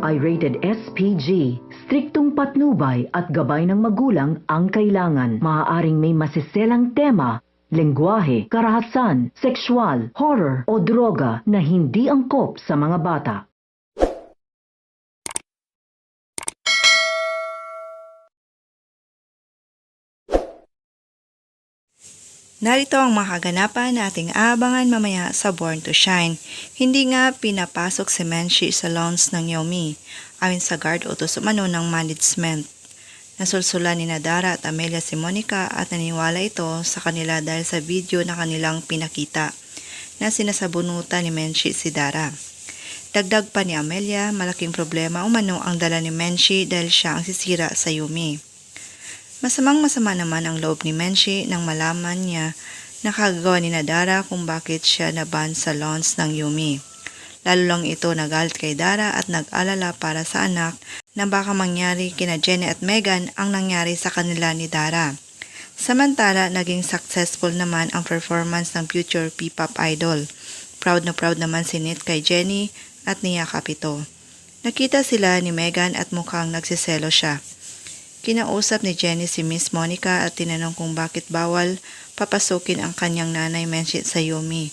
ay rated SPG. Striktong patnubay at gabay ng magulang ang kailangan. Maaaring may masiselang tema, lengguwahe, karahasan, sexual, horror o droga na hindi angkop sa mga bata. Narito ang makaganapan na ating aabangan mamaya sa Born to Shine. Hindi nga pinapasok si Menchie sa lawns ng Yomi, ayon sa guard utos umano ng management. Nasulsulan ni Dara at Amelia si Monica at naniwala ito sa kanila dahil sa video na kanilang pinakita na sinasabunutan ni Menchie si Dara. Dagdag pa ni Amelia, malaking problema umano ang dala ni Menchie dahil siya ang sisira sa Yumi. Masamang-masama naman ang loob ni Menchie nang malaman niya na kagagawa ni Dara kung bakit siya naban sa lawns ng Yumi. Lalo lang ito nagalit kay Dara at nag-alala para sa anak na baka mangyari kina Jenny at Megan ang nangyari sa kanila ni Dara. Samantala, naging successful naman ang performance ng future P-pop idol. Proud na proud naman si Nit kay Jenny at niyakap ito. Nakita sila ni Megan at mukhang nagsiselo siya. Kinausap ni Jenny si Miss Monica at tinanong kung bakit bawal papasukin ang kanyang nanay Menchie sa Yumi.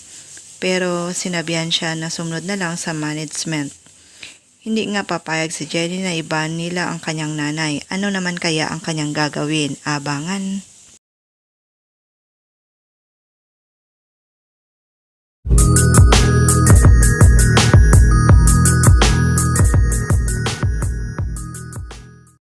Pero sinabihan siya na sumunod na lang sa management. Hindi nga papayag si Jenny na iban nila ang kanyang nanay. Ano naman kaya ang kanyang gagawin? Abangan.